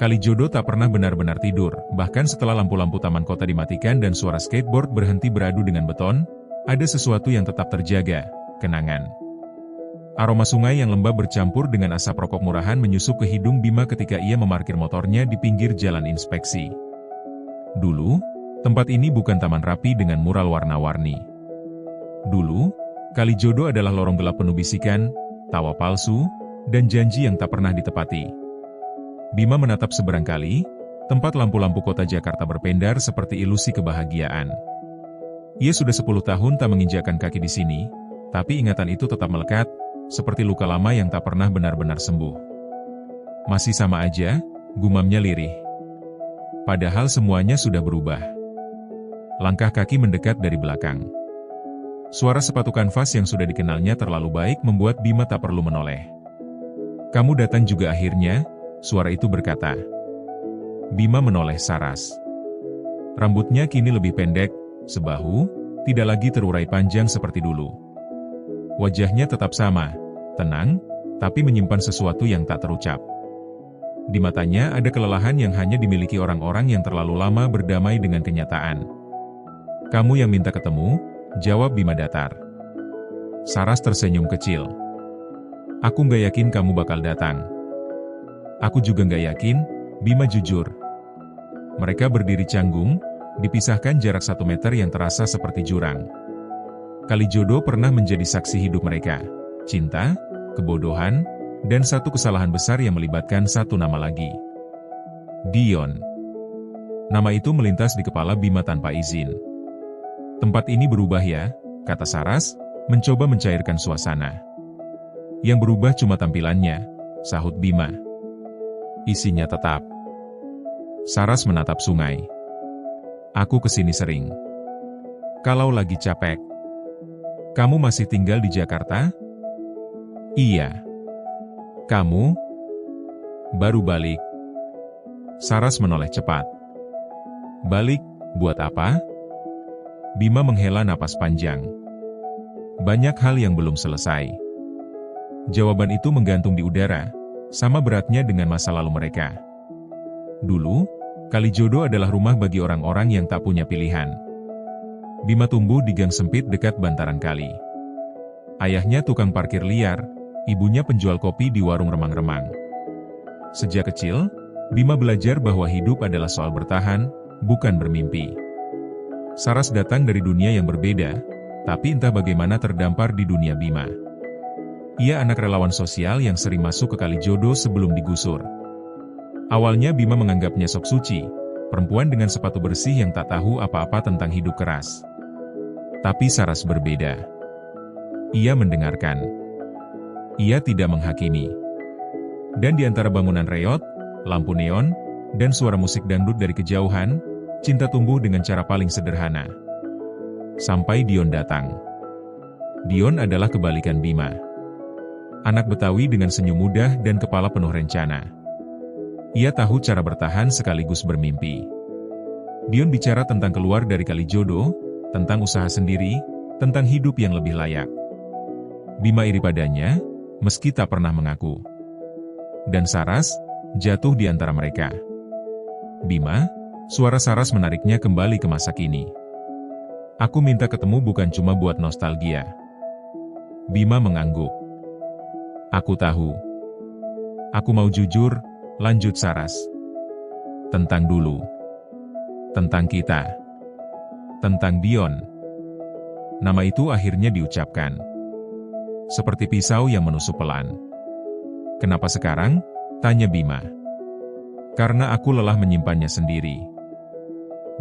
Kalijodo tak pernah benar-benar tidur, bahkan setelah lampu-lampu taman kota dimatikan dan suara skateboard berhenti beradu dengan beton, ada sesuatu yang tetap terjaga, kenangan. Aroma sungai yang lembab bercampur dengan asap rokok murahan menyusup ke hidung Bima ketika ia memarkir motornya di pinggir jalan inspeksi. Dulu, tempat ini bukan taman rapi dengan mural warna-warni. Dulu, Kalijodo adalah lorong gelap penuh bisikan, tawa palsu, dan janji yang tak pernah ditepati. Bima menatap seberang kali, tempat lampu-lampu kota Jakarta berpendar seperti ilusi kebahagiaan. Ia sudah 10 tahun tak menginjakkan kaki di sini, tapi ingatan itu tetap melekat, seperti luka lama yang tak pernah benar-benar sembuh. Masih sama aja, gumamnya lirih. Padahal semuanya sudah berubah. Langkah kaki mendekat dari belakang. Suara sepatu kanvas yang sudah dikenalnya terlalu baik membuat Bima tak perlu menoleh. "Kamu datang juga akhirnya," suara itu berkata. Bima menoleh Saras. Rambutnya kini lebih pendek, sebahu, tidak lagi terurai panjang seperti dulu. Wajahnya tetap sama, tenang, tapi menyimpan sesuatu yang tak terucap. Di matanya ada kelelahan yang hanya dimiliki orang-orang yang terlalu lama berdamai dengan kenyataan. "Kamu yang minta ketemu?" jawab Bima datar. Saras tersenyum kecil. "Aku nggak yakin kamu bakal datang." "Aku juga nggak yakin," Bima jujur. Mereka berdiri canggung, dipisahkan jarak 1 meter yang terasa seperti jurang. Kalijodo pernah menjadi saksi hidup mereka. Cinta, kebodohan, dan satu kesalahan besar yang melibatkan satu nama lagi. Dion. Nama itu melintas di kepala Bima tanpa izin. "Tempat ini berubah ya," kata Saras, mencoba mencairkan suasana. "Yang berubah cuma tampilannya," sahut Bima. "Isinya tetap." Saras menatap sungai. "Aku kesini sering. Kalau lagi capek." "Kamu masih tinggal di Jakarta?" "Iya." "Kamu baru balik?" Saras menoleh cepat. "Balik, buat apa?" Bima menghela napas panjang. Banyak hal yang belum selesai. Jawaban itu menggantung di udara, sama beratnya dengan masa lalu mereka. Dulu, Kalijodo adalah rumah bagi orang-orang yang tak punya pilihan. Bima tumbuh di gang sempit dekat bantaran kali. Ayahnya tukang parkir liar, ibunya penjual kopi di warung remang-remang. Sejak kecil, Bima belajar bahwa hidup adalah soal bertahan, bukan bermimpi. Saras datang dari dunia yang berbeda, tapi entah bagaimana terdampar di dunia Bima. Ia anak relawan sosial yang sering masuk ke Kalijodo sebelum digusur. Awalnya Bima menganggapnya sok suci, perempuan dengan sepatu bersih yang tak tahu apa-apa tentang hidup keras. Tapi Saras berbeda. Ia mendengarkan. Ia tidak menghakimi. Dan di antara bangunan reot, lampu neon, dan suara musik dangdut dari kejauhan, cinta tumbuh dengan cara paling sederhana. Sampai Dion datang. Dion adalah kebalikan Bima. Anak Betawi dengan senyum mudah dan kepala penuh rencana. Ia tahu cara bertahan sekaligus bermimpi. Dion bicara tentang keluar dari Kalijodo, tentang usaha sendiri, tentang hidup yang lebih layak. Bima iri padanya, meski tak pernah mengaku. Dan Saras, jatuh di antara mereka. "Bima," suara Saras menariknya kembali ke masa kini. "Aku minta ketemu bukan cuma buat nostalgia." Bima mengangguk. "Aku tahu. Aku mau jujur," lanjut Saras. "Tentang dulu. Tentang kita. Tentang Dion." Nama itu akhirnya diucapkan. Seperti pisau yang menusuk pelan. "Kenapa sekarang?" tanya Bima. "Karena aku lelah menyimpannya sendiri."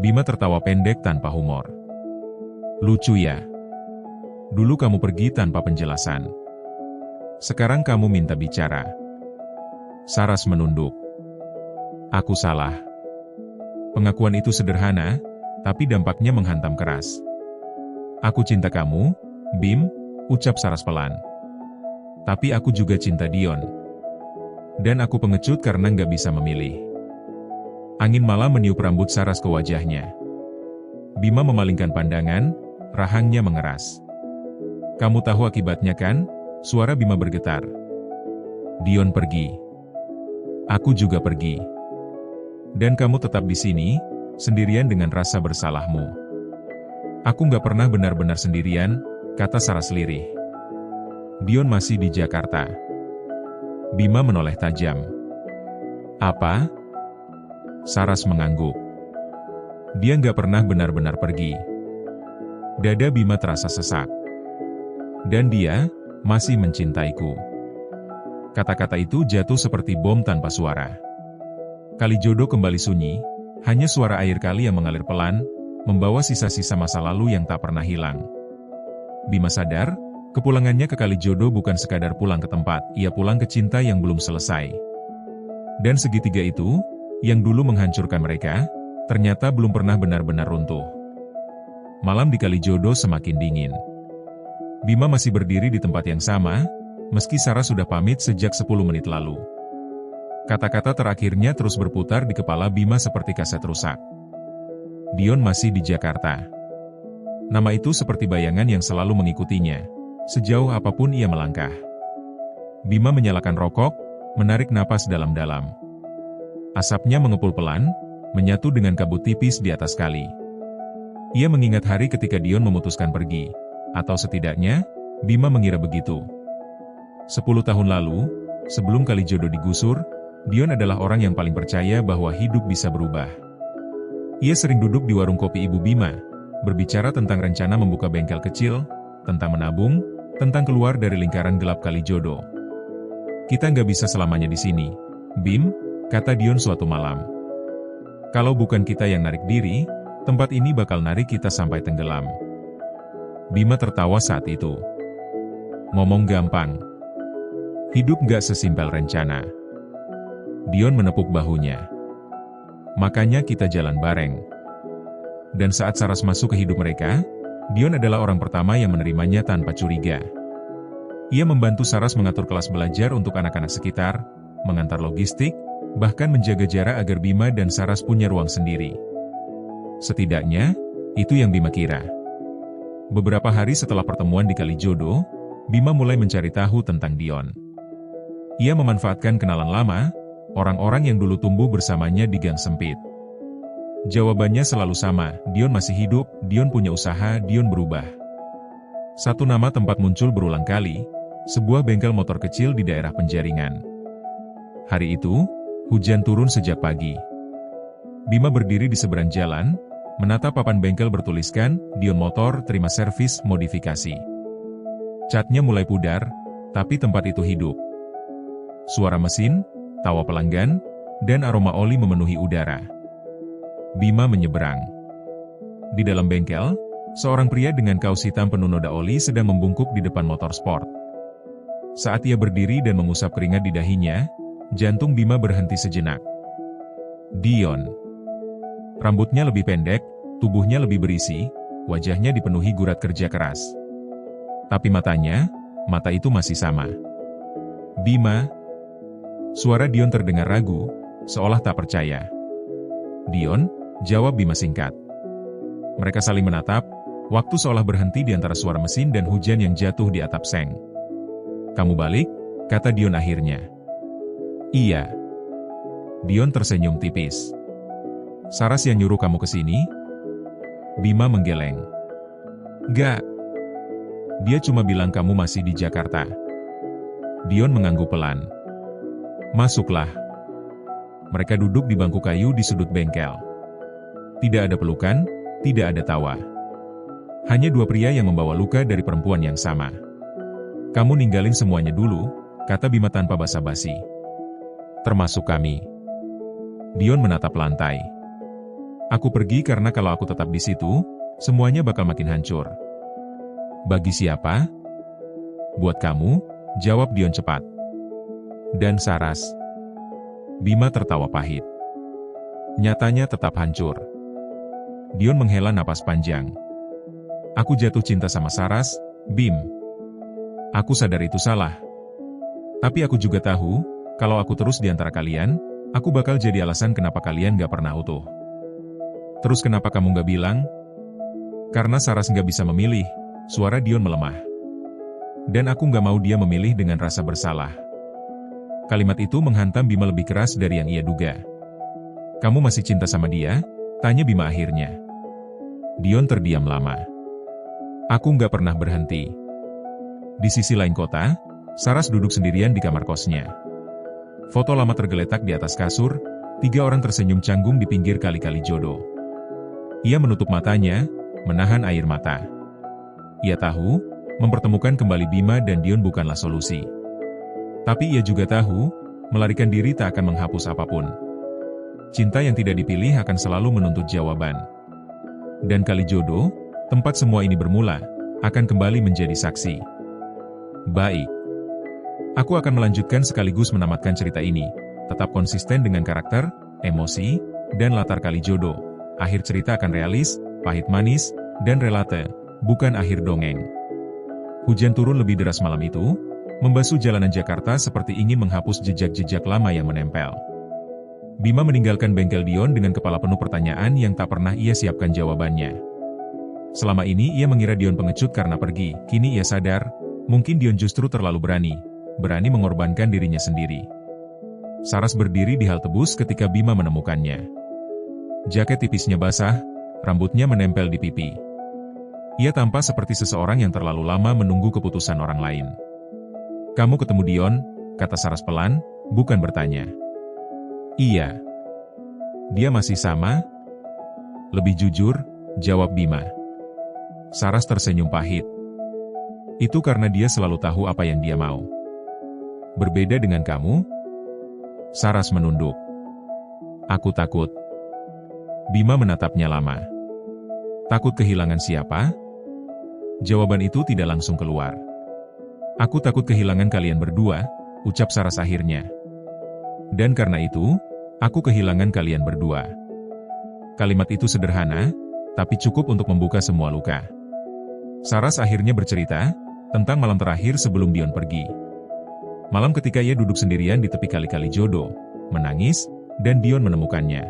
Bima tertawa pendek tanpa humor. "Lucu ya. Dulu kamu pergi tanpa penjelasan. Sekarang kamu minta bicara." Saras menunduk. "Aku salah." Pengakuan itu sederhana, tapi dampaknya menghantam keras. "Aku cinta kamu, Bim," ucap Saras pelan. "Tapi aku juga cinta Dion. Dan aku pengecut karena nggak bisa memilih." Angin malam meniup rambut Saras ke wajahnya. Bima memalingkan pandangan, rahangnya mengeras. "Kamu tahu akibatnya kan?" Suara Bima bergetar. Dion pergi. Aku juga pergi. Dan kamu tetap di sini, sendirian dengan rasa bersalahmu. Aku nggak pernah benar-benar sendirian, kata Saras lirih. Dion masih di Jakarta. Bima menoleh tajam. Apa? Saras mengangguk. Dia nggak pernah benar-benar pergi. Dada Bima terasa sesak. Dan dia masih mencintaiku. Kata-kata itu jatuh seperti bom tanpa suara. Kalijodo kembali sunyi, hanya suara air kali yang mengalir pelan, membawa sisa-sisa masa lalu yang tak pernah hilang. Bima sadar, kepulangannya ke Kalijodo bukan sekadar pulang ke tempat, ia pulang ke cinta yang belum selesai. Dan segitiga itu, yang dulu menghancurkan mereka, ternyata belum pernah benar-benar runtuh. Malam di Kalijodo semakin dingin. Bima masih berdiri di tempat yang sama, meski Saras sudah pamit sejak 10 menit lalu. Kata-kata terakhirnya terus berputar di kepala Bima seperti kaset rusak. Dion masih di Jakarta. Nama itu seperti bayangan yang selalu mengikutinya, sejauh apapun ia melangkah. Bima menyalakan rokok, menarik napas dalam-dalam. Asapnya mengepul pelan, menyatu dengan kabut tipis di atas kali. Ia mengingat hari ketika Dion memutuskan pergi, atau setidaknya, Bima mengira begitu. 10 tahun lalu, sebelum Kalijodo digusur, Dion adalah orang yang paling percaya bahwa hidup bisa berubah. Ia sering duduk di warung kopi Ibu Bima, berbicara tentang rencana membuka bengkel kecil, tentang menabung, tentang keluar dari lingkaran gelap Kalijodo. Kita nggak bisa selamanya di sini, Bim, kata Dion suatu malam. Kalau bukan kita yang narik diri, tempat ini bakal narik kita sampai tenggelam. Bima tertawa saat itu. Ngomong gampang. Hidup gak sesimpel rencana. Dion menepuk bahunya. Makanya kita jalan bareng. Dan saat Saras masuk ke hidup mereka, Dion adalah orang pertama yang menerimanya tanpa curiga. Ia membantu Saras mengatur kelas belajar untuk anak-anak sekitar, mengantar logistik, bahkan menjaga jarak agar Bima dan Saras punya ruang sendiri. Setidaknya, itu yang Bima kira. Beberapa hari setelah pertemuan di Kalijodo, Bima mulai mencari tahu tentang Dion. Ia memanfaatkan kenalan lama, orang-orang yang dulu tumbuh bersamanya di gang sempit. Jawabannya selalu sama, Dion masih hidup, Dion punya usaha, Dion berubah. Satu nama tempat muncul berulang kali, sebuah bengkel motor kecil di daerah Penjaringan. Hari itu, hujan turun sejak pagi. Bima berdiri di seberang jalan, menatap papan bengkel bertuliskan, Dion Motor terima servis modifikasi. Catnya mulai pudar, tapi tempat itu hidup. Suara mesin, tawa pelanggan, dan aroma oli memenuhi udara. Bima menyeberang. Di dalam bengkel, seorang pria dengan kaos hitam penuh noda oli sedang membungkuk di depan motor sport. Saat ia berdiri dan mengusap keringat di dahinya, jantung Bima berhenti sejenak. Dion. Rambutnya lebih pendek, tubuhnya lebih berisi, wajahnya dipenuhi gurat kerja keras. Tapi matanya, mata itu masih sama. Bima. Suara Dion terdengar ragu, seolah tak percaya. Dion, jawab Bima singkat. Mereka saling menatap, waktu seolah berhenti di antara suara mesin dan hujan yang jatuh di atap seng. Kamu balik? Kata Dion akhirnya. Iya. Dion tersenyum tipis. Saras yang nyuruh kamu ke sini? Bima menggeleng. Gak. Dia cuma bilang kamu masih di Jakarta. Dion mengangguk pelan. Masuklah. Mereka duduk di bangku kayu di sudut bengkel. Tidak ada pelukan, tidak ada tawa. Hanya dua pria yang membawa luka dari perempuan yang sama. Kamu ninggalin semuanya dulu, kata Bima tanpa basa-basi. Termasuk kami. Dion menatap lantai. Aku pergi karena kalau aku tetap di situ, semuanya bakal makin hancur. Bagi siapa? Buat kamu, jawab Dion cepat. Dan Saras. Bima tertawa pahit. Nyatanya tetap hancur. Dion menghela napas panjang. Aku jatuh cinta sama Saras, Bim. Aku sadar itu salah. Tapi aku juga tahu, kalau aku terus di antara kalian, aku bakal jadi alasan kenapa kalian gak pernah utuh. Terus kenapa kamu gak bilang? Karena Saras gak bisa memilih, suara Dion melemah. Dan aku gak mau dia memilih dengan rasa bersalah. Kalimat itu menghantam Bima lebih keras dari yang ia duga. "Kamu masih cinta sama dia?" tanya Bima akhirnya. Dion terdiam lama. "Aku nggak pernah berhenti." Di sisi lain kota, Saras duduk sendirian di kamar kosnya. Foto lama tergeletak di atas kasur, 3 orang tersenyum canggung di pinggir kali-kali jodoh. Ia menutup matanya, menahan air mata. Ia tahu, mempertemukan kembali Bima dan Dion bukanlah solusi. Tapi ia juga tahu, melarikan diri tak akan menghapus apapun. Cinta yang tidak dipilih akan selalu menuntut jawaban. Dan kali jodoh, tempat semua ini bermula, akan kembali menjadi saksi. Baik. Aku akan melanjutkan sekaligus menamatkan cerita ini, tetap konsisten dengan karakter, emosi, dan latar kali jodoh. Akhir cerita akan realis, pahit manis, dan relate, bukan akhir dongeng. Hujan turun lebih deras malam itu, membasuh jalanan Jakarta seperti ingin menghapus jejak-jejak lama yang menempel. Bima meninggalkan bengkel Dion dengan kepala penuh pertanyaan yang tak pernah ia siapkan jawabannya. Selama ini ia mengira Dion pengecut karena pergi, kini ia sadar, mungkin Dion justru terlalu berani mengorbankan dirinya sendiri. Saras berdiri di halte bus ketika Bima menemukannya. Jaket tipisnya basah, rambutnya menempel di pipi. Ia tampak seperti seseorang yang terlalu lama menunggu keputusan orang lain. "Kamu ketemu Dion?" kata Saras pelan, bukan bertanya. "Iya." "Dia masih sama?" "Lebih jujur," jawab Bima. Saras tersenyum pahit. "Itu karena dia selalu tahu apa yang dia mau." "Berbeda dengan kamu?" Saras menunduk. "Aku takut." Bima menatapnya lama. "Takut kehilangan siapa?" Jawaban itu tidak langsung keluar. "Aku takut kehilangan kalian berdua," ucap Saras akhirnya. "Dan karena itu, aku kehilangan kalian berdua." Kalimat itu sederhana, tapi cukup untuk membuka semua luka. Saras akhirnya bercerita tentang malam terakhir sebelum Dion pergi. Malam ketika ia duduk sendirian di tepi kali-kali jodoh, menangis, dan Dion menemukannya.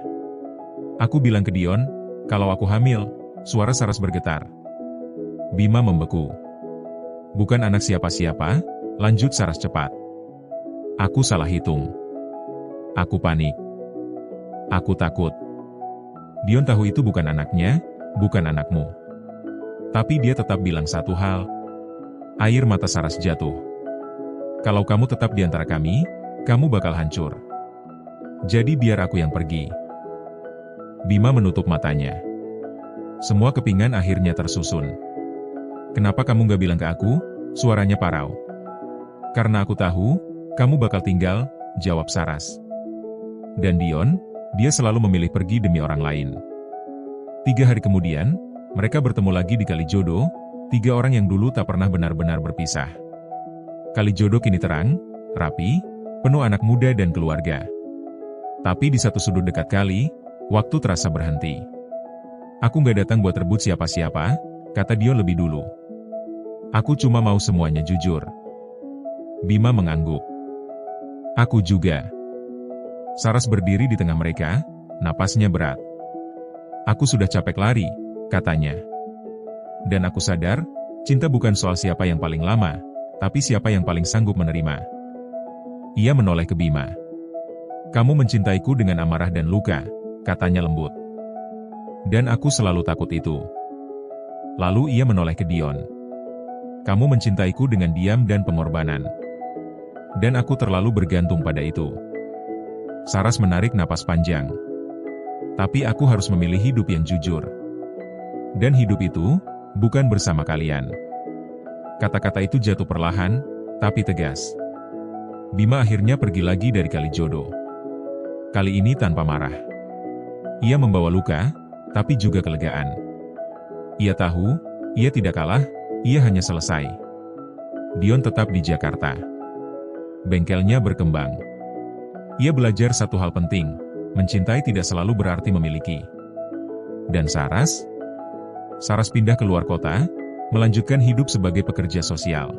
"Aku bilang ke Dion, kalau aku hamil," suara Saras bergetar. Bima membeku. "Bukan anak siapa-siapa," lanjut Saras cepat. "Aku salah hitung. Aku panik. Aku takut." Dion tahu itu bukan anaknya, bukan anakmu. Tapi dia tetap bilang satu hal. Air mata Saras jatuh. "Kalau kamu tetap di antara kami, kamu bakal hancur. Jadi biar aku yang pergi." Bima menutup matanya. Semua kepingan akhirnya tersusun. "Kenapa kamu gak bilang ke aku?" suaranya parau. "Karena aku tahu, kamu bakal tinggal," jawab Saras. Dan Dion, dia selalu memilih pergi demi orang lain. 3 hari kemudian, mereka bertemu lagi di Kali Jodoh, 3 orang yang dulu tak pernah benar-benar berpisah. Kali Jodoh kini terang, rapi, penuh anak muda dan keluarga. Tapi di satu sudut dekat kali, waktu terasa berhenti. "Aku gak datang buat rebut siapa-siapa," kata Dion lebih dulu. "Aku cuma mau semuanya jujur." Bima mengangguk. "Aku juga." Saras berdiri di tengah mereka, napasnya berat. "Aku sudah capek lari," katanya. "Dan aku sadar, cinta bukan soal siapa yang paling lama, tapi siapa yang paling sanggup menerima." Ia menoleh ke Bima. "Kamu mencintaiku dengan amarah dan luka," katanya lembut. "Dan aku selalu takut itu." Lalu ia menoleh ke Dion. "Kamu mencintaiku dengan diam dan pengorbanan. Dan aku terlalu bergantung pada itu." Saras menarik napas panjang. "Tapi aku harus memilih hidup yang jujur. Dan hidup itu, bukan bersama kalian." Kata-kata itu jatuh perlahan, tapi tegas. Bima akhirnya pergi lagi dari Kali Jodoh. Kali ini tanpa marah. Ia membawa luka, tapi juga kelegaan. Ia tahu, ia tidak kalah, ia hanya selesai. Dion tetap di Jakarta. Bengkelnya berkembang. Ia belajar satu hal penting, mencintai tidak selalu berarti memiliki. Dan Saras? Saras pindah ke luar kota, melanjutkan hidup sebagai pekerja sosial.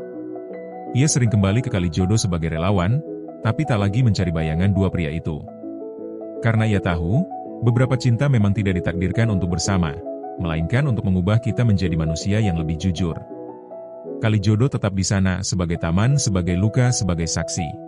Ia sering kembali ke Kali Jodoh sebagai relawan, tapi tak lagi mencari bayangan 2 pria itu. Karena ia tahu, beberapa cinta memang tidak ditakdirkan untuk bersama, melainkan untuk mengubah kita menjadi manusia yang lebih jujur. Kali Jodoh tetap di sana sebagai taman, sebagai luka, sebagai saksi.